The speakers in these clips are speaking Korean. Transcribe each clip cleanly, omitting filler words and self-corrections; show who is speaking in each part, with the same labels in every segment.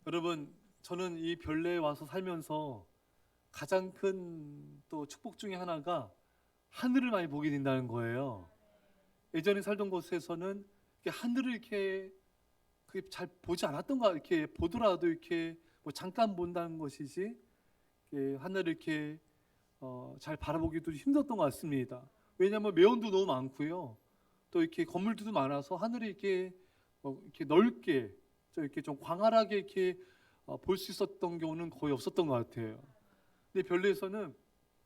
Speaker 1: 여러분, 저는 이 별내에 와서 살면서 가장 큰 또 축복 중에 하나가 하늘을 많이 보게 된다는 거예요. 예전에 살던 곳에서는 이렇게 하늘을 이렇게 그게 잘 보지 않았던 거, 이렇게 보더라도 이렇게 뭐 잠깐 본다는 것이지, 이렇게 하늘을 이렇게 잘 바라보기도 힘들었던 것 같습니다. 왜냐하면 매연도 너무 많고요. 또 이렇게 건물들도 많아서 하늘이 이렇게 이렇게 넓게, 이렇게 좀 광활하게 이렇게 볼 수 있었던 경우는 거의 없었던 것 같아요. 근데 별내에서는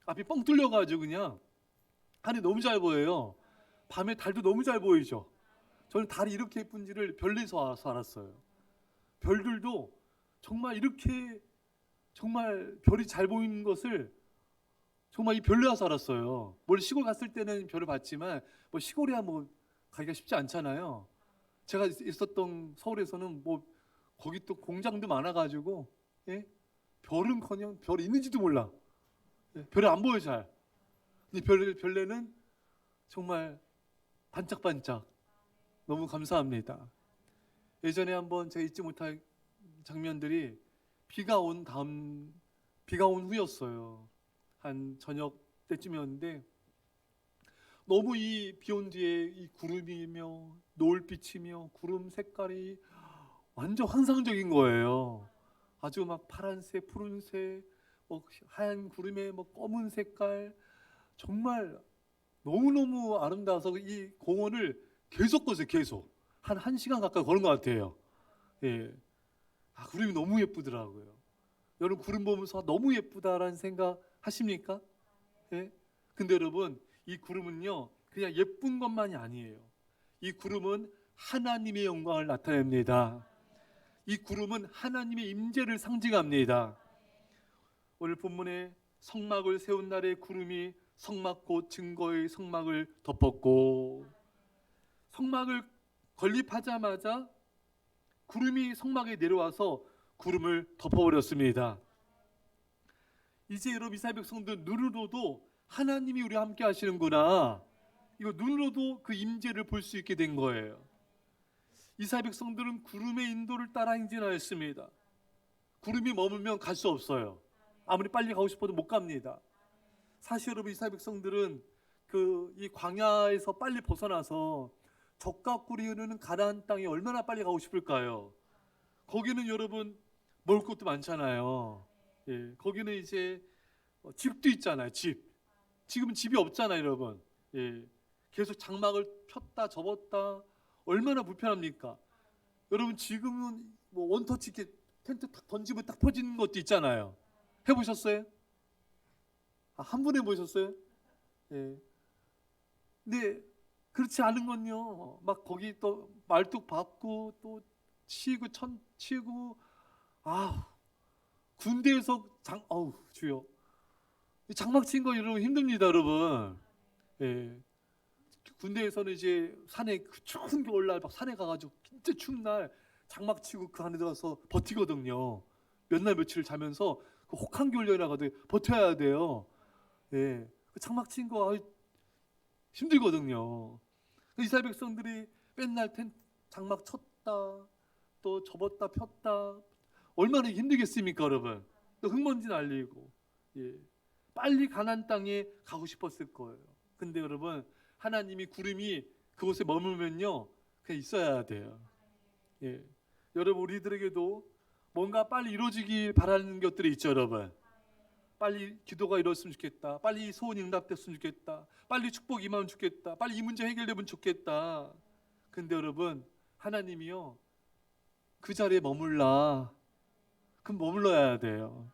Speaker 1: 앞이 뻥 뚫려가지고 그냥 하늘이 너무 잘 보여요. 밤에 달도 너무 잘 보이죠. 저는 달이 이렇게 예쁜지를 별내에서 와서 알았어요. 별들도 정말 이렇게 정말 별이 잘 보이는 것을 정말 이 별내 와서 알았어요. 원래 시골 갔을 때는 별을 봤지만 뭐 시골이야 뭐 가기가 쉽지 않잖아요. 제가 있었던 서울에서는 뭐 거기 또 공장도 많아가지고, 예? 별은커녕 별이 있는지도 몰라. 예? 별이 안 보여 잘. 근데 별내는 정말 반짝반짝 너무 감사합니다. 예전에 한번 제가 잊지 못할 장면들이 비가 온 후였어요. 한 저녁 때쯤이었는데 너무 이 비 온 뒤에 이 구름이며 노을빛이며 구름 색깔이 완전 환상적인 거예요. 아주 막 파란색, 푸른색, 뭐 하얀 구름에 뭐 검은 색깔, 정말 너무너무 아름다워서 이 공원을 계속 걷어요. 계속 한 1시간 가까이 걸은 것 같아요. 예. 구름이 너무 예쁘더라고요. 여러분, 구름 보면서 너무 예쁘다라는 생각 하십니까? 예? 근데 여러분, 이 구름은요 그냥 예쁜 것만이 아니에요. 이 구름은 하나님의 영광을 나타냅니다. 이 구름은 하나님의 임재를 상징합니다. 오늘 본문에 성막을 세운 날에 구름이 성막 곧 증거의 성막을 덮었고, 성막을 건립하자마자 구름이 성막에 내려와서 구름을 덮어버렸습니다. 이제 여러분, 이스라엘 백성들 눈으로도 하나님이 우리와 함께 하시는구나, 이거 눈으로도 그 임재를 볼 수 있게 된 거예요. 이스라엘 백성들은 구름의 인도를 따라 행진하였습니다. 구름이 머물면 갈 수 없어요. 아무리 빨리 가고 싶어도 못 갑니다. 사실 여러분, 이스라엘 백성들은 그 이 광야에서 빨리 벗어나서 적과 꿀이 흐르는 가나안 땅에 얼마나 빨리 가고 싶을까요? 거기는 여러분 먹을 것도 많잖아요. 예, 거기는 이제 집도 있잖아요. 지금은 집이 없잖아요, 여러분. 예, 계속 장막을 폈다 접었다, 얼마나 불편합니까? 여러분, 지금은 뭐 원터치 이렇게 텐트 탁 던지면 딱 펴지는 것도 있잖아요. 해보셨어요? 한 분 해보셨어요? 예. 근데 그렇지 않은 건요, 막 거기 또 말뚝 박고 또 치고 천 치고, 아 군대에서 어우 주여, 장막 친 거 여러분 힘듭니다, 여러분. 예. 군대에서는 이제 산에 그 추운 겨울날 막 산에 가가지고 진짜 추운 날 장막 치고 그 안에 들어가서 버티거든요. 몇 날 며칠 자면서 그 혹한 겨울이라고도 버텨야 돼요. 예. 그 장막 친 거 힘들거든요. 이스라엘 백성들이 맨날 장막 쳤다 또 접었다 폈다, 얼마나 힘들겠습니까, 여러분? 또 흙먼지 날리고, 예. 빨리 가나안 땅에 가고 싶었을 거예요. 근데 여러분, 하나님이 구름이 그곳에 머물면요 그냥 있어야 돼요. 예. 여러분, 우리들에게도 뭔가 빨리 이루어지길 바라는 것들이 있죠, 여러분. 빨리 기도가 이뤘으면 좋겠다. 빨리 소원이 응답됐으면 좋겠다. 빨리 축복 임하면 좋겠다. 빨리 이 문제 해결되면 좋겠다. 근데 여러분, 하나님이요 그 자리에 머물라. 그럼 머물러야 돼요.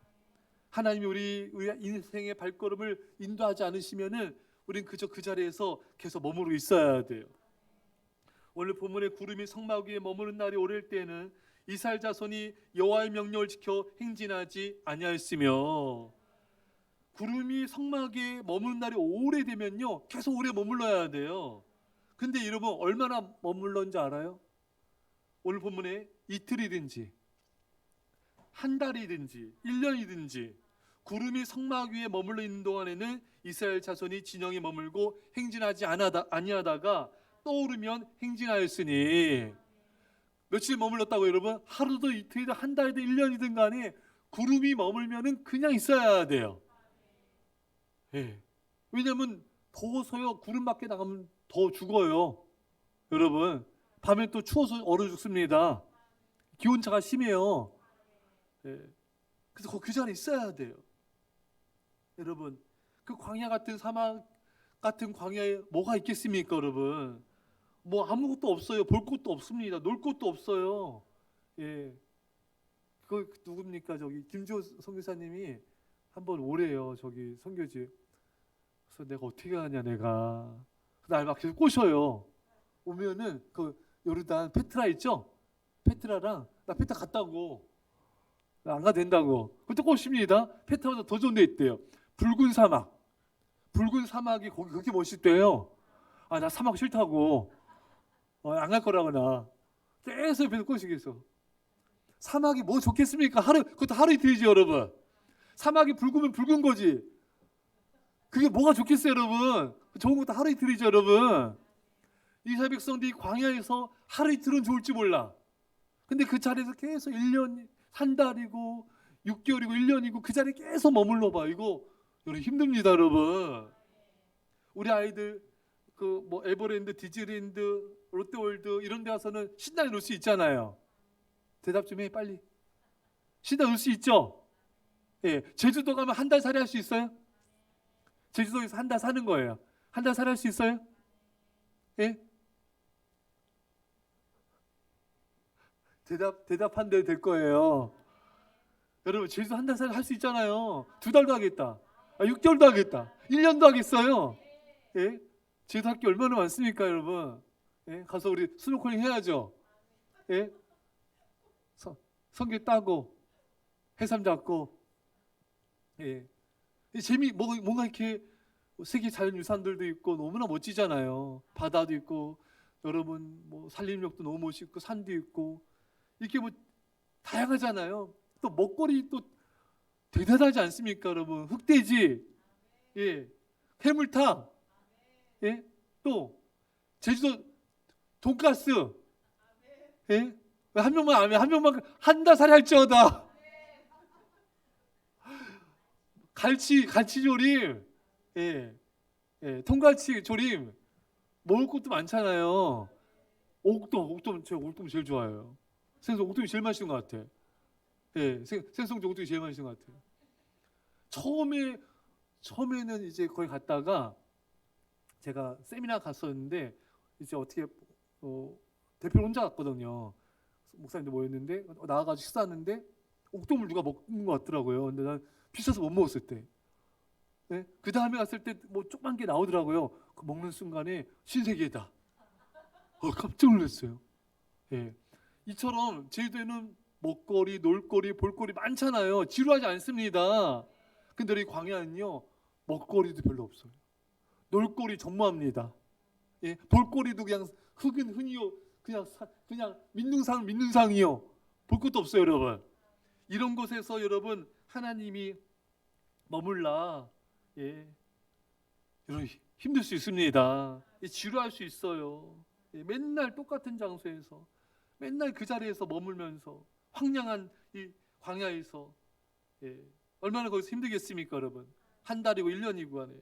Speaker 1: 하나님이 우리 인생의 발걸음을 인도하지 않으시면은 우린 그저 그 자리에서 계속 머무르고 있어야 돼요. 오늘 본문의 구름이 성막 위에 머무는 날이 오를 때에는 이스라엘 자손이 여호와의 명령을 지켜 행진하지 아니하였으며, 구름이 성막에 머무는 날이 오래되면요 계속 오래 머물러야 돼요. 근데 여러분, 얼마나 머물렀는지 알아요? 오늘 본문에 이틀이든지 한 달이든지 1년이든지 구름이 성막 위에 머물러 있는 동안에는 이스라엘 자손이 진영에 머물고 행진하지 아니하다가 떠오르면 행진하였으니, 며칠 머물렀다고 여러분? 하루도 이틀이든 한 달이든 1년이든 간에 구름이 머물면은 그냥 있어야 돼요. 예. 왜냐면 더워서요. 구름 밖에 나가면 더 죽어요. 여러분, 밤에 또 추워서 얼어 죽습니다. 기온차가 심해요. 예. 그래서 그 자리에 있어야 돼요. 여러분, 그 광야 같은 사막 같은 광야에 뭐가 있겠습니까, 여러분? 뭐 아무것도 없어요. 볼 것도 없습니다. 놀 것도 없어요. 예. 그 누굽니까? 저기 김지호 선교사님이 한번 오래요. 저기 선교지. 그래서 내가 어떻게 하냐, 내가. 날 막 계속 꼬셔요. 오면은 그 요르단 페트라 있죠? 페트라랑 나 페트라 갔다고. 나 안 가도 된다고. 그때 꼬십니다. 페트라보다 더 좋은 데 있대요. 붉은 사막. 붉은 사막이 거기 그렇게 멋있대요. 아, 나 사막 싫다고. 안 갈 거라고 나. 계속 옆에서 꼬시겠어. 사막이 뭐 좋겠습니까? 그것도 하루 이틀이지, 여러분. 사막이 붉으면 붉은 거지. 그게 뭐가 좋겠어요, 여러분? 좋은 것도 하루 이틀이죠, 여러분. 이스라엘 백성들이 광야에서 하루 이틀은 좋을지 몰라. 근데 그 자리에서 계속 1년, 한 달이고 6개월이고 1년이고 그 자리에 계속 머물러 봐. 이거 여러분 힘듭니다, 여러분. 우리 아이들 그 뭐 에버랜드, 디즈니랜드, 롯데월드 이런 데 가서는 신나게 놀 수 있잖아요. 대답 좀 해, 빨리. 신나게 놀 수 있죠? 예. 제주도 가면 한 달 살이 할 수 있어요? 제주도에서 한 달 사는 거예요. 한 달 살이 할 수 있어요? 예? 대답한 대로 될 거예요. 여러분, 제주도 한 달 살이 할 수 있잖아요. 2달도 하겠다. 6개월도 하겠다. 1년도 하겠어요. 예? 제주도 할 게 얼마나 많습니까, 여러분? 예? 가서 우리 스노클링 해야죠. 예? 성게 따고 해삼 잡고. 예. 뭔가 이렇게 세계 자연유산들도 있고 너무나 멋지잖아요. 바다도 있고 여러분 뭐 산림욕도 너무 멋있고 산도 있고 이렇게 뭐 다양하잖아요. 또 먹거리 또 대단하지 않습니까, 여러분? 흑돼지, 예, 해물탕, 예, 또 제주도 돈가스, 예, 한 명만 하면 한 명만 한 달 살이 할지어다. 갈치조림, 예, 예, 통갈치 조림, 먹을 것도 많잖아요. 옥돔 제가 옥돔 제일 좋아해요. 생선 옥돔이 제일 맛있는 것 같아. 예, 생선조 옥돔이 제일 맛있는 것 같아요. 처음에는 이제 거기 갔다가 제가 세미나 갔었는데 이제 어떻게 대표 혼자 갔거든요. 목사님들 모였는데 나와가지고 식사하는데 옥돔을 누가 먹는 것 같더라고요. 근데 난 비싸서 못 먹었을 때. 네? 그 다음에 갔을 때 뭐 조그만 게 나오더라고요. 그 먹는 순간에 신세계다. 깜짝 놀랐어요. 예. 이처럼 제주도에는 먹거리, 놀거리, 볼거리 많잖아요. 지루하지 않습니다. 근데 이 광야는요, 먹거리도 별로 없어요. 놀거리 전무합니다. 예. 볼거리도 그냥 흙은 흔히요, 그냥 민둥상이요. 볼 것도 없어요, 여러분. 이런 곳에서 여러분 하나님이 머물라. 예. 여러분 힘들 수 있습니다. 지루할 수 있어요. 예. 맨날 똑같은 장소에서 맨날 그 자리에서 머물면서 황량한 이 광야에서 예. 얼마나 거기서 힘들겠습니까, 여러분? 한 달이고 1년이고 하네.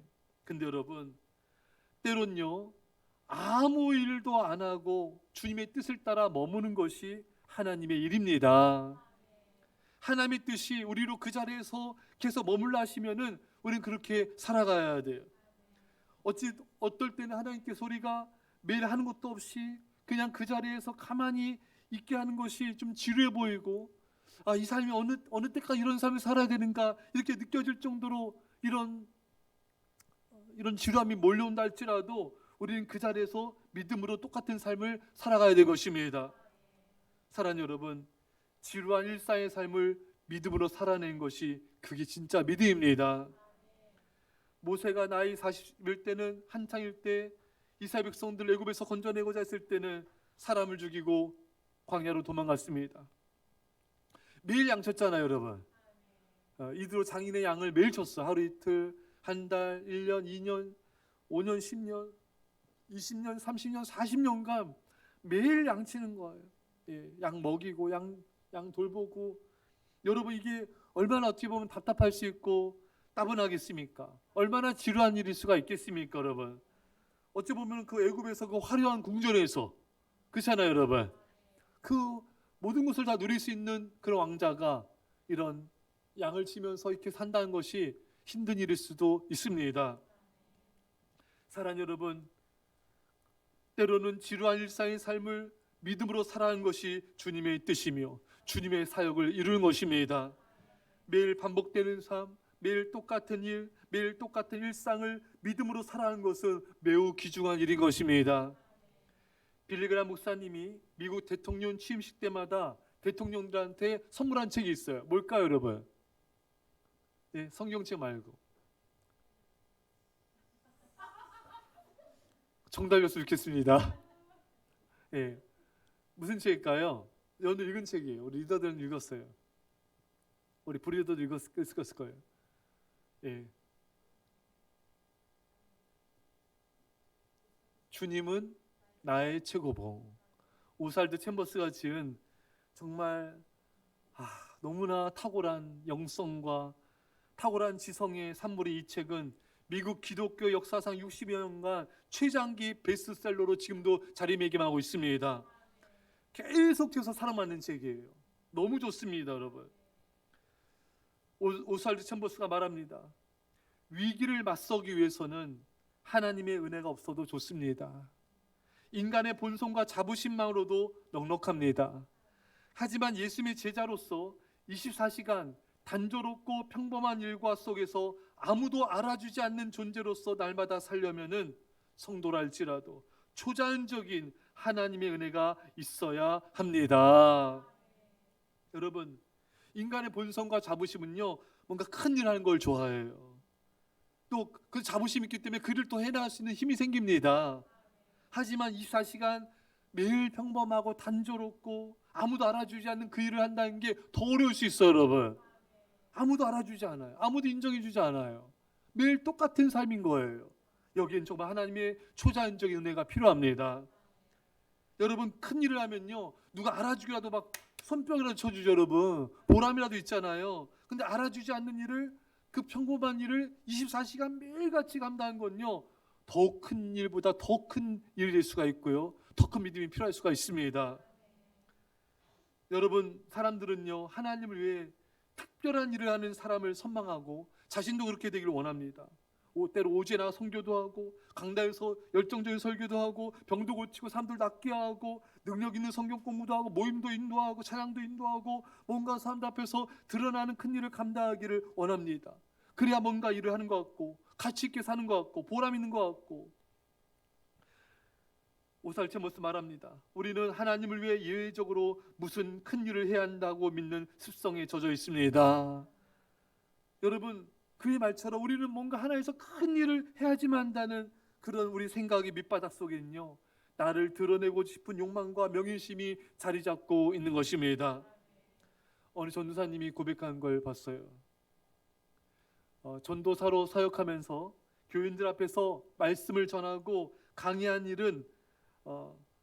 Speaker 1: 근데 여러분 때론요 아무 일도 안 하고 주님의 뜻을 따라 머무는 것이 하나님의 일입니다. 하나님의 뜻이 우리로 그 자리에서 계속 머물러 하시면은 우리는 그렇게 살아가야 돼요. 어떨 때는 하나님께 우리가 매일 하는 것도 없이 그냥 그 자리에서 가만히 있게 하는 것이 좀 지루해 보이고, 이 삶이 어느 때까지 이런 삶을 살아야 되는가 이렇게 느껴질 정도로 이런 지루함이 몰려온다 할지라도 우리는 그 자리에서 믿음으로 똑같은 삶을 살아가야 될 것입니다. 사랑하는 여러분, 지루한 일상의 삶을 믿음으로 살아낸 것이 그게 진짜 믿음입니다. 모세가 나이 40일 때는 한창일 때 이스라엘 백성들 애굽에서 건져내고자 했을 때는 사람을 죽이고 광야로 도망갔습니다. 매일 양 쳤잖아요, 여러분. 이대로 장인의 양을 매일 쳤어. 하루 이틀, 한 달, 1년, 2년, 5년, 10년, 20년, 30년, 40년간 매일 양 치는 거예요. 양 먹이고 양 돌보고, 여러분 이게 얼마나 어찌 보면 답답할 수 있고 따분하겠습니까? 얼마나 지루한 일일 수가 있겠습니까, 여러분? 어찌 보면 그 애굽에서 그 화려한 궁전에서, 그렇잖아요, 여러분. 그 모든 것을 다 누릴 수 있는 그런 왕자가 이런 양을 치면서 이렇게 산다는 것이 힘든 일일 수도 있습니다. 사랑하는 여러분, 때로는 지루한 일상의 삶을 믿음으로 살아가는 것이 주님의 뜻이며 주님의 사역을 이루는 것입니다. 매일 반복되는 삶, 매일 똑같은 일, 매일 똑같은 일상을 믿음으로 살아가는 것은 매우 귀중한 일인 것입니다. 빌리그람 목사님이 미국 대통령 취임식 때마다 대통령들한테 선물한 책이 있어요. 뭘까요, 여러분? 성경책 말고. 정답이었으면 좋겠습니다. 무슨 책일까요? 오늘 읽은 책이에요. 우리 리더들은 읽었어요. 우리 브리더도 읽었을 거예요. 주님은 나의 최고봉. 오살드 챔버스가 지은 정말 너무나 탁월한 영성과 탁월한 지성의 산물이 이 책은 미국 기독교 역사상 60여 년간 최장기 베스트셀러로 지금도 자리매김하고 있습니다. 계속해서 사랑받는 책이에요. 너무 좋습니다, 여러분. 오살드 챔버스가 말합니다. 위기를 맞서기 위해서는 하나님의 은혜가 없어도 좋습니다. 인간의 본성과 자부심만으로도 넉넉합니다. 하지만 예수님의 제자로서 24시간 단조롭고 평범한 일과 속에서 아무도 알아주지 않는 존재로서 날마다 살려면은 성도랄지라도 초자연적인 하나님의 은혜가 있어야 합니다. 여러분, 인간의 본성과 자부심은요, 뭔가 큰 일 하는 걸 좋아해요. 또 그 자부심이 있기 때문에 그 일을 또 해나갈 수 있는 힘이 생깁니다. 하지만 24시간 매일 평범하고 단조롭고 아무도 알아주지 않는 그 일을 한다는 게 더 어려울 수 있어요, 여러분. 아무도 알아주지 않아요. 아무도 인정해주지 않아요. 매일 똑같은 삶인 거예요. 여기엔 정말 하나님의 초자연적인 은혜가 필요합니다. 여러분, 큰 일을 하면요, 누가 알아주기라도 막 손뼉이라도 쳐주죠, 여러분. 보람이라도 있잖아요. 근데 알아주지 않는 일을, 그 평범한 일을 24시간 매일같이 감당한 건요, 더 큰 일보다 더 큰 일이 될 수가 있고요, 더 큰 믿음이 필요할 수가 있습니다. 여러분, 사람들은요, 하나님을 위해 특별한 일을 하는 사람을 선망하고 자신도 그렇게 되기를 원합니다. 때로 오지에 나가 선교도 하고 강단에서 열정적인 설교도 하고 병도 고치고 사람들 낫게 하고 능력 있는 성경 공부도 하고 모임도 인도하고 찬양도 인도하고 뭔가 사람들 앞에서 드러나는 큰 일을 감당하기를 원합니다. 그래야 뭔가 일을 하는 것 같고 가치 있게 사는 것 같고 보람 있는 것 같고. 오살체 모스 말합니다. 우리는 하나님을 위해 예외적으로 무슨 큰 일을 해야 한다고 믿는 습성에 젖어 있습니다. 여러분, 그의 말처럼 우리는 뭔가 하나에서 큰 일을 해야지만 한다는 그런 우리 생각의 밑바닥 속에는요, 나를 드러내고 싶은 욕망과 명예심이 자리 잡고 있는 것입니다. 어느 전도사님이 고백한 걸 봤어요. 전도사로 사역하면서 교인들 앞에서 말씀을 전하고 강의한 일은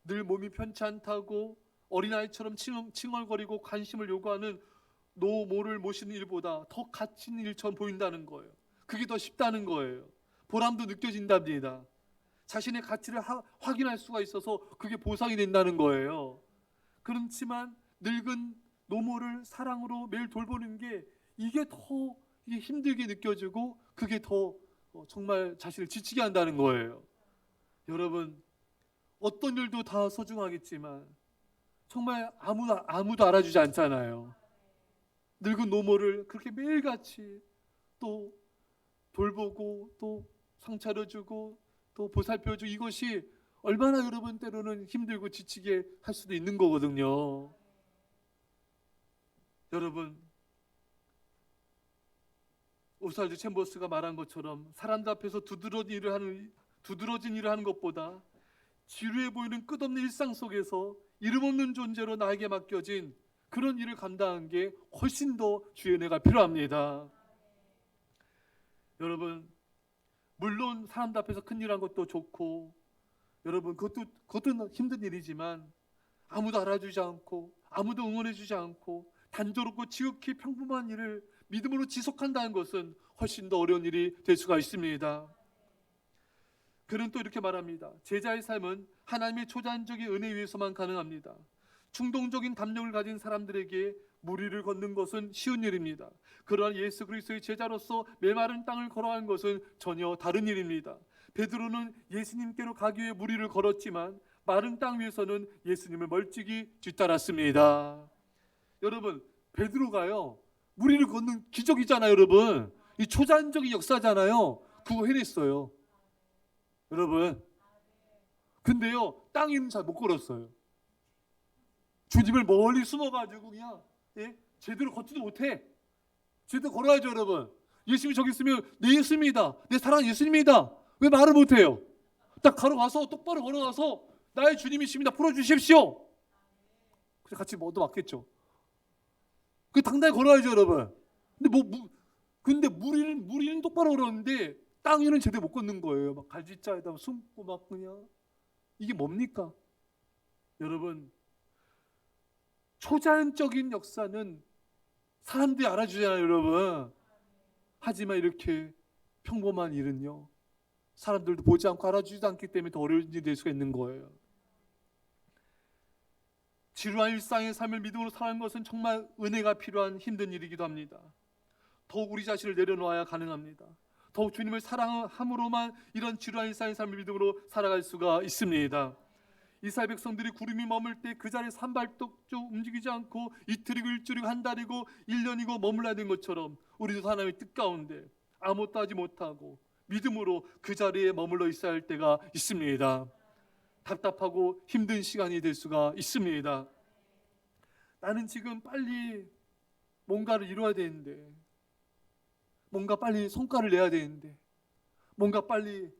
Speaker 1: 늘 몸이 편치 않다고 어린아이처럼 칭얼거리고 관심을 요구하는 노모를 모시는 일보다 더 가치 있는 일처럼 보인다는 거예요. 그게 더 쉽다는 거예요. 보람도 느껴진답니다. 자신의 가치를 확인할 수가 있어서 그게 보상이 된다는 거예요. 그렇지만 늙은 노모를 사랑으로 매일 돌보는 게 이게 힘들게 느껴지고 그게 더 정말 자신을 지치게 한다는 거예요. 여러분, 어떤 일도 다 소중하겠지만 정말 아무도 알아주지 않잖아요. 늙은 노모를 그렇게 매일같이 또 돌보고 또 상 차려주고 또 보살펴주고, 이것이 얼마나 여러분 때로는 힘들고 지치게 할 수도 있는 거거든요. 여러분, 오살드 챔버스가 말한 것처럼 사람들 앞에서 두드러진 일을 하는 것보다 지루해 보이는 끝없는 일상 속에서 이름 없는 존재로 나에게 맡겨진 그런 일을 감당한 게 훨씬 더 주의 은혜가 필요합니다. 여러분, 물론 사람들 앞에서 큰 일한 것도 좋고 여러분 그것도 힘든 일이지만 아무도 알아주지 않고 아무도 응원해주지 않고 단조롭고 지극히 평범한 일을 믿음으로 지속한다는 것은 훨씬 더 어려운 일이 될 수가 있습니다. 그는 또 이렇게 말합니다. 제자의 삶은 하나님의 초자연적인 은혜에 의해서만 가능합니다. 충동적인 담력을 가진 사람들에게 무리를 걷는 것은 쉬운 일입니다. 그러나 예수 그리스도의 제자로서 메마른 땅을 걸어가는 것은 전혀 다른 일입니다. 베드로는 예수님께로 가기 위해 무리를 걸었지만 마른 땅 위에서는 예수님을 멀찍이 뒤따랐습니다. 여러분, 베드로가요 무리를 걷는 기적이잖아요. 여러분, 이 초자연적인 역사잖아요. 그거 해냈어요. 여러분, 근데요 땅 위는 잘 못 걸었어요. 주님을 멀리 숨어가지고 그냥 제대로 걷지도 못해. 제대로 걸어야죠. 여러분, 예수님이 저기 있으면 내 예수님이다, 내 사랑하는 예수님이다, 왜 말을 못해요? 딱 걸어가서 똑바로 걸어가서 나의 주님이십니다, 풀어주십시오. 그래서 같이 뭐도 맞겠죠. 그 당당히 걸어야죠. 여러분, 근데 무리는 똑바로 걸었는데 땅 위는 제대로 못 걷는 거예요. 막 갈지자에다 숨고 막 그냥. 이게 뭡니까? 여러분, 초자연적인 역사는 사람들이 알아주잖아요. 여러분, 하지만 이렇게 평범한 일은요 사람들도 보지 않고 알아주지도 않기 때문에 더 어려운 일이 될 수가 있는 거예요. 지루한 일상의 삶을 믿음으로 사는 것은 정말 은혜가 필요한 힘든 일이기도 합니다. 더욱 우리 자신을 내려놓아야 가능합니다. 더욱 주님을 사랑함으로만 이런 지루한 일상의 삶을 믿음으로 살아갈 수가 있습니다. 이스라엘 백성들이 구름이 머물 때 그 자리에 한 발짝도 움직이지 않고 이틀이고 일주일이고 한 달이고 1년이고 머물러야 된 것처럼 우리도 하나님의 뜻 가운데 아무것도 하지 못하고 믿음으로 그 자리에 머물러 있어야 할 때가 있습니다. 답답하고 힘든 시간이 될 수가 있습니다. 나는 지금 빨리 뭔가를 이루어야 되는데, 뭔가 빨리 성과를 내야 되는데, 뭔가 빨리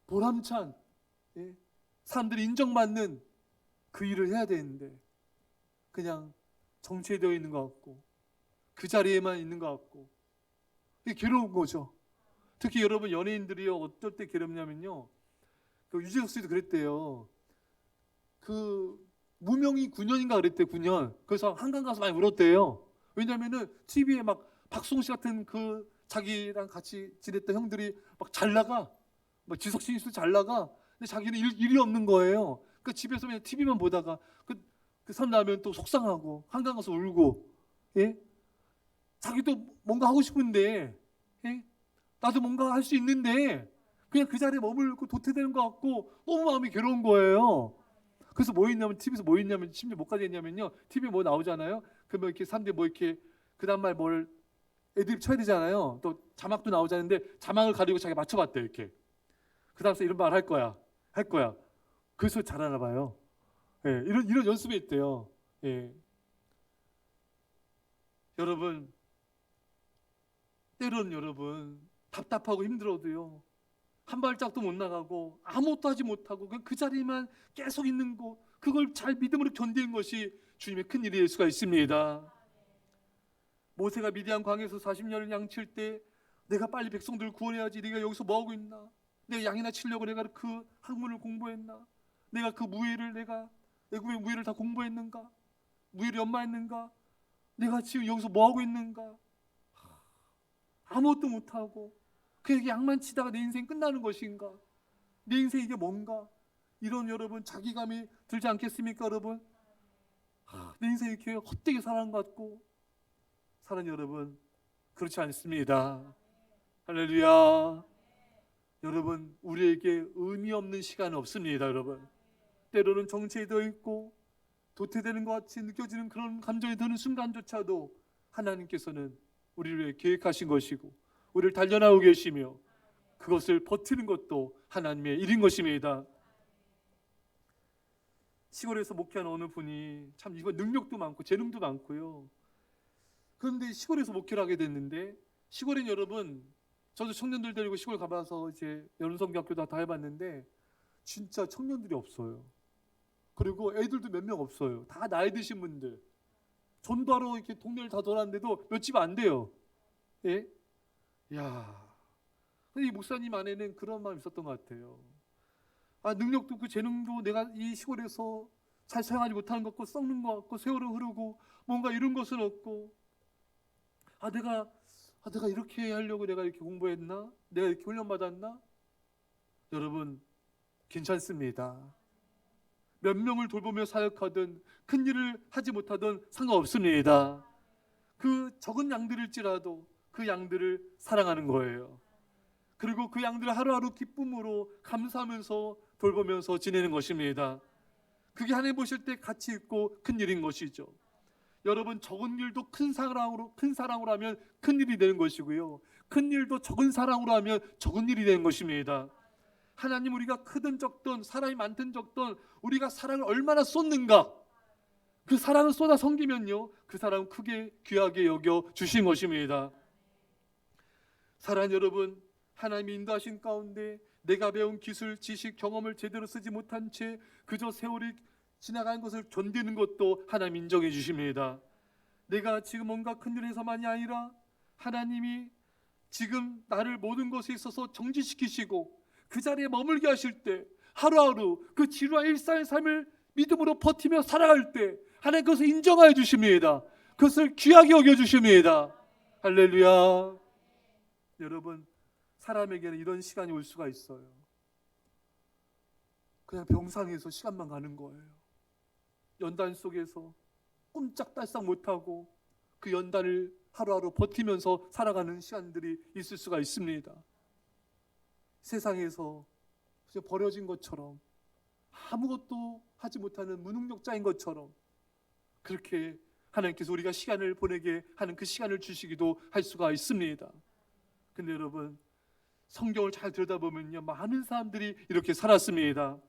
Speaker 1: 보람찬 사람들이 인정받는 그 일을 해야 되는데 그냥 정체되어 있는 것 같고 그 자리에만 있는 것 같고 이게 괴로운 거죠. 특히 여러분, 연예인들이요 어떨 때 괴롭냐면요, 그 유재석 씨도 그랬대요. 그 무명이 9년인가 그랬대. 9년. 그래서 한강 가서 많이 울었대요. 왜냐면은 TV에 막 박수홍 씨 같은 그 자기랑 같이 지냈던 형들이 막 잘 나가, 막 지석진 씨도 잘 나가. 근데 자기는 일이 없는 거예요. 그 집에서 그냥 TV만 보다가 그 사람 나면 또 속상하고 한강 가서 울고, 예? 자기도 뭔가 하고 싶은데, 예? 나도 뭔가 할 수 있는데 그냥 그 자리에 머물고 도태되는 것 같고 너무 마음이 괴로운 거예요. 그래서 뭐 했냐면, TV에서 뭐 했냐면, 심지어 뭐까지 했냐면요, TV에 뭐 나오잖아요. 그러면 이렇게 사람들이 뭐 이렇게 그 다음 말 뭘 애드립 쳐야 되잖아요. 또 자막도 나오자는데 자막을 가리고 자기 맞춰봤대. 이렇게 그 다음에 이런 말 할 거야. 그래서 잘하나 봐요. 예, 이런 연습이 있대요. 예. 여러분, 때로는 여러분 답답하고 힘들어도요 한 발짝도 못 나가고 아무것도 하지 못하고 그냥 그 자리에만 계속 있는 거, 그걸 잘 믿음으로 견디는 것이 주님의 큰 일이 될 수가 있습니다. 모세가 미디안 광야에서 40년을 양칠 때 내가 빨리 백성들을 구원해야지, 네가 여기서 뭐하고 있나, 내가 양이나 치려고 내가 그 학문을 공부했나, 내가 그 내가 애굽의 무예를 다 공부했는가, 무예를 연마했는가, 내가 지금 여기서 뭐하고 있는가, 아무것도 못하고 그에게 양만 치다가 내 인생 끝나는 것인가, 내 인생 이게 뭔가, 이런 여러분 자기감이 들지 않겠습니까? 여러분, 내 인생 이렇게 헛되게 살아간 것 같고. 사랑 여러분, 그렇지 않습니다. 할렐루야. 여러분, 우리에게 의미 없는 시간은 없습니다. 여러분, 때로는 정체되어 있고 도태되는 것 같이 느껴지는 그런 감정이 드는 순간조차도 하나님께서는 우리를 위해 계획하신 것이고 우리를 달려나오고 계시며 그것을 버티는 것도 하나님의 일인 것입니다. 시골에서 목회하는 어느 분이 참 이거 능력도 많고 재능도 많고요. 그런데 시골에서 목회를 하게 됐는데, 시골엔 여러분, 저도 청년들 데리고 시골 가봐서 이제 연성대학교도 다 해봤는데 진짜 청년들이 없어요. 그리고 애들도 몇 명 없어요. 다 나이 드신 분들. 전도하러 이렇게 동네를 다 돌았는데도 몇 집 안 돼요. 예? 야, 근데 이 목사님 안에는 그런 마음이 있었던 것 같아요. 능력도 그 재능도 내가 이 시골에서 잘 사용하지 못하는 것 같고 썩는 것 같고 세월은 흐르고 뭔가 이런 것은 없고 내가 이렇게 하려고 내가 이렇게 공부했나? 내가 이렇게 훈련받았나? 여러분 괜찮습니다. 몇 명을 돌보며 사역하든 큰 일을 하지 못하든 상관없습니다. 그 적은 양들일지라도 그 양들을 사랑하는 거예요. 그리고 그 양들을 하루하루 기쁨으로 감사하면서 돌보면서 지내는 것입니다. 그게 하나님 보실 때 가치 있고 큰 일인 것이죠. 여러분 적은 일도 큰 사랑으로 하면 큰 일이 되는 것이고요. 큰 일도 적은 사랑으로 하면 적은 일이 되는 것입니다. 하나님 우리가 크든 적든 사람이 많든 적든 우리가 사랑을 얼마나 쏟는가, 그 사랑을 쏟아 섬기면요 그 사랑은 크게 귀하게 여겨 주신 것입니다. 사랑하는 여러분, 하나님이 인도하신 가운데 내가 배운 기술, 지식, 경험을 제대로 쓰지 못한 채 그저 세월이 지나가는 것을 견디는 것도 하나님 인정해 주십니다. 내가 지금 뭔가 큰일을 해서만이 아니라 하나님이 지금 나를 모든 것에 있어서 정지시키시고 그 자리에 머물게 하실 때 하루하루 그 지루한 일상의 삶을 믿음으로 버티며 살아갈 때 하나님 그것을 인정하여 주십니다. 그것을 귀하게 여겨 주십니다. 할렐루야. 여러분 사람에게는 이런 시간이 올 수가 있어요. 그냥 병상에서 시간만 가는 거예요. 연단 속에서 꼼짝달싹 못하고 그 연단을 하루하루 버티면서 살아가는 시간들이 있을 수가 있습니다. 세상에서 버려진 것처럼 아무것도 하지 못하는 무능력자인 것처럼 그렇게 하나님께서 우리가 시간을 보내게 하는 그 시간을 주시기도 할 수가 있습니다. 근데 여러분 성경을 잘 들여다보면요 많은 사람들이 이렇게 살았습니다.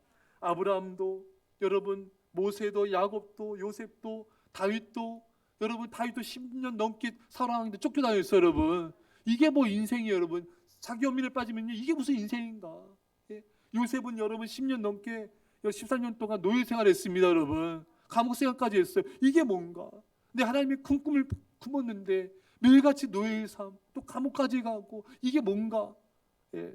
Speaker 1: 아브라함도, 여러분 모세도, 야곱도, 요셉도, 다윗도, 여러분 다윗도 10년 넘게 사랑하는데 쫓겨다녔어요. 여러분 이게 뭐 인생이에요. 여러분 자기 연민에 빠지면요 이게 무슨 인생인가. 예? 요셉은 여러분 10년 넘게 13년 동안 노예 생활했습니다. 여러분 감옥 생활까지 했어요. 이게 뭔가. 근데 하나님이 큰 꿈을 품었는데 매일같이 노예의 삶, 또 감옥까지 가고 이게 뭔가. 예.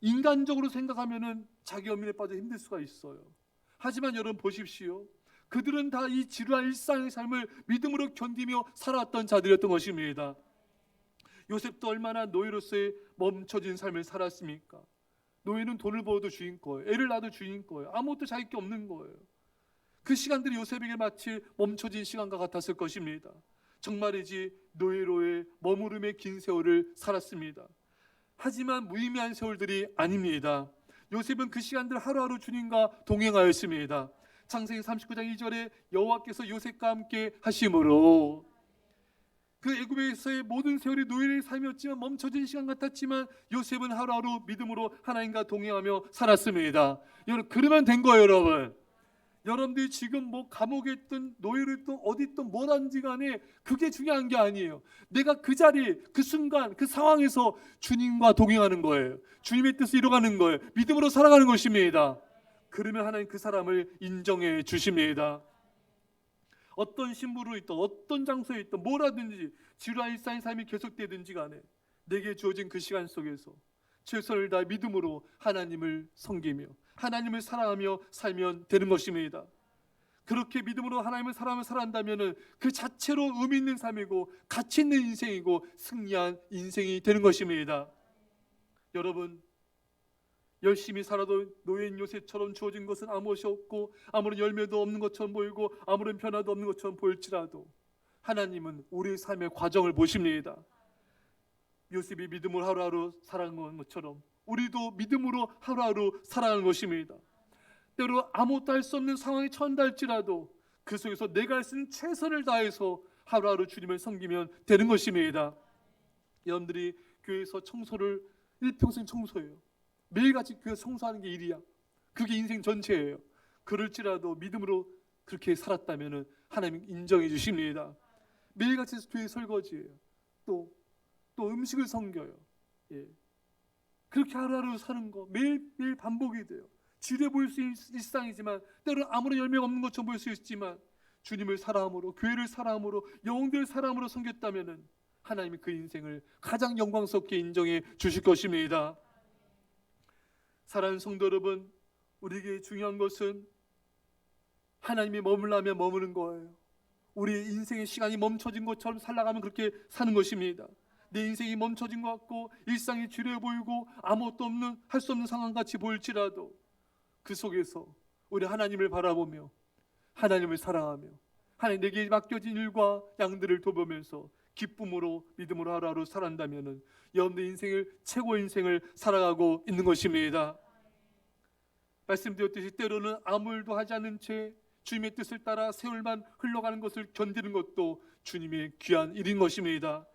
Speaker 1: 인간적으로 생각하면은 자기 연민에 빠져 힘들 수가 있어요. 하지만 여러분 보십시오. 그들은 다 이 지루한 일상의 삶을 믿음으로 견디며 살아왔던 자들이었던 것입니다. 요셉도 얼마나 노예로서의 멈춰진 삶을 살았습니까? 노예는 돈을 벌어도 주인 거예요. 애를 낳아도 주인 거예요. 아무것도 자기 게 없는 거예요. 그 시간들이 요셉에게 마치 멈춰진 시간과 같았을 것입니다. 정말이지 노예로의 머무름의 긴 세월을 살았습니다. 하지만 무의미한 세월들이 아닙니다. 요셉은 그 시간들 하루하루 주님과 동행하였습니다. 창세기 39장 2절에 여호와께서 요셉과 함께 하심으로 그 애굽에서의 모든 세월이 노예의 삶이었지만 멈춰진 시간 같았지만 요셉은 하루하루 믿음으로 하나님과 동행하며 살았습니다. 여러분 그러면 된 거예요. 여러분들이 지금 뭐 감옥에 있든 노예로 있든 어디 있든 뭐든지 간에 그게 중요한 게 아니에요. 내가 그 자리, 그 순간, 그 상황에서 주님과 동행하는 거예요. 주님의 뜻을 이뤄가는 거예요. 믿음으로 살아가는 것입니다. 그러면 하나님 그 사람을 인정해 주십니다. 어떤 신부로 있든 어떤 장소에 있든 뭐라든지 지루한 일상의 삶이 계속되든지 간에 내게 주어진 그 시간 속에서 최선을 다해 믿음으로 하나님을 섬기며 하나님을 사랑하며 살면 되는 것입니다. 그렇게 믿음으로 하나님을 사랑하며 살아간다면 그 자체로 의미 있는 삶이고 가치 있는 인생이고 승리한 인생이 되는 것입니다. 여러분 열심히 살아도 노예인 요셉처럼 주어진 것은 아무것이 없고 아무런 열매도 없는 것처럼 보이고 아무런 변화도 없는 것처럼 보일지라도 하나님은 우리의 삶의 과정을 보십니다. 요셉이 믿음으로 하루하루 살아가는 것처럼 우리도 믿음으로 하루하루 살아가는 것입니다. 때로 아무것도 할 수 없는 상황에 처한다 할지라도 그 속에서 내가 할 수 있는 최선을 다해서 하루하루 주님을 섬기면 되는 것입니다. 여러분들이 교회에서 청소를 일평생 청소해요. 매일같이 그 청소하는 게 일이야. 그게 인생 전체예요. 그럴지라도 믿음으로 그렇게 살았다면 하나님 인정해 주십니다. 매일같이 교회 설거지예요. 또 음식을 섬겨요. 예. 그렇게 하루하루 사는 거 매일매일 반복이 돼요. 지루해 보일 수 있는 일상이지만 때로는 아무런 열매가 없는 것처럼 보일 수 있지만 주님을 사랑함으로 교회를 사랑함으로 영혼들을 사랑함으로 섬겼다면 하나님이 그 인생을 가장 영광스럽게 인정해 주실 것입니다. 사랑하는 성도 여러분, 우리에게 중요한 것은 하나님이 머물라면 머무는 거예요. 우리의 인생의 시간이 멈춰진 것처럼 살아가면 그렇게 사는 것입니다. 내 인생이 멈춰진 것 같고 일상이 지루해 보이고 아무것도 없는, 할 수 없는 상황같이 보일지라도 그 속에서 우리 하나님을 바라보며 하나님을 사랑하며 하나님 내게 맡겨진 일과 양들을 돌보면서 기쁨으로 믿음으로 하루하루 살아간다면 여러분들 인생을, 최고의 인생을 살아가고 있는 것입니다. 말씀드렸듯이 때로는 아무 일도 하지 않은 채 주님의 뜻을 따라 세월만 흘러가는 것을 견디는 것도 주님의 귀한 일인 것입니다.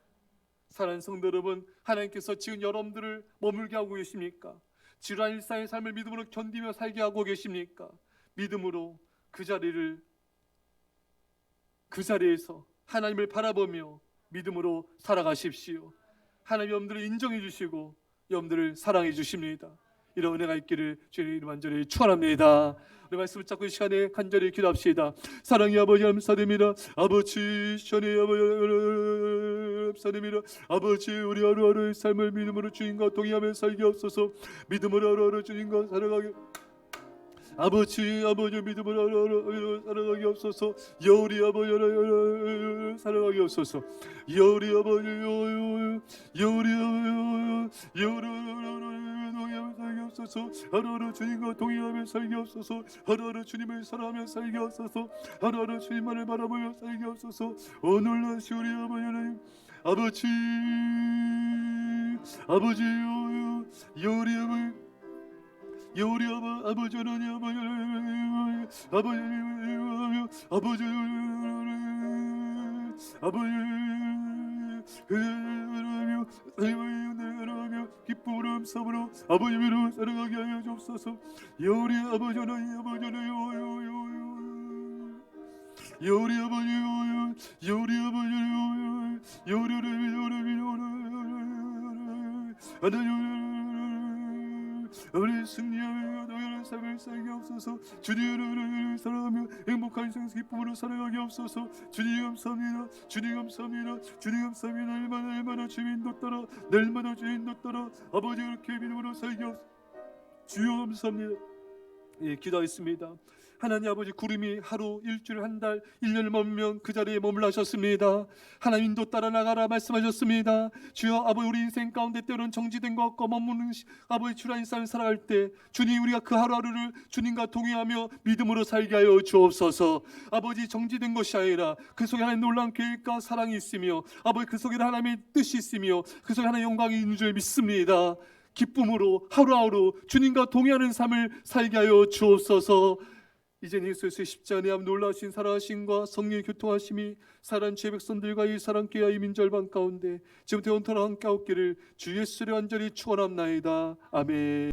Speaker 1: 사랑하는 성도 여러분, 하나님께서 지금 여러분들을 머물게 하고 계십니까? 지루한 일상의 삶을 믿음으로 견디며 살게 하고 계십니까? 믿음으로 그 자리에서 하나님을 바라보며 믿음으로 살아가십시오. 하나님 여러분들을 인정해 주시고 여러분들을 사랑해 주십니다. 이런 은혜가 있기를 주님 이름 간절히 축원합니다. 우리 말씀을 잡고 이 시간에 간절히 기도합시다. 사랑의 아버지 감사드립니다. 아버지 시간에 감사드립니다. 아버지 우리 하루하루의 삶을 믿음으로 주님과 동의하며 살게 없어서 믿음으로 하루하루 주님과 살아가게 아버지 믿음으로 하루하루 살아가게 없어서 여우리 아버지 살아가게 없어서 여우리 아버지 여우리 살게 없어서 하루하루 주님과 동의하며 살게 없어서 하루하루 주님을 사랑하며 살게 없어서 하루하루 주님만을 바라보며 살게 없어서 오늘날시 우리 아버지 하나님 아버지 여우리 아버지 하나님 아버지 기쁨으로 감사함으로 아버지로 살아가게 하여 주옵소서. 여우리 아버지 하나님 여우리 아버지 우리 승리하며 너희를 삶을 살게 없어서 주님을 사랑하며 행복한 인생 기쁨으로 살아가게 없어서 주님 감사합니다. 날마다 주인도 따라 날마다 주인도 따라 아버지 그렇게 믿음으로 살게 없어서 주여 감사합니다. 예, 기도하겠습니다. 하나님 아버지 구름이 하루, 일주일, 한 달, 1년을 머물면 그 자리에 머물러 하셨습니다. 하나님 인도 따라 나가라 말씀하셨습니다. 주여 아버지 우리 인생 가운데 때로는 정지된 것 같고 머무는 아버지 주라인 삶을 살아갈 때 주님 우리가 그 하루하루를 주님과 동의하며 믿음으로 살게 하여 주옵소서. 아버지 정지된 것이 아니라 그 속에 하나님 놀라운 계획과 사랑이 있으며 아버지 그 속에 하나님의 뜻이 있으며 그 속에 하나님의 영광이 있는 줄 믿습니다. 기쁨으로 하루하루 주님과 동의하는 삶을 살게 하여 주옵소서. 이제 예수의 십자가의 앞 놀라우신 살아가심과 성령의 교통하심이 사랑 주의 백성들과 이 사랑교회 이 민절반 가운데 지금부터 영원토록 함께 하옵기를 주 예수를 간절히 축원합나이다. 아멘.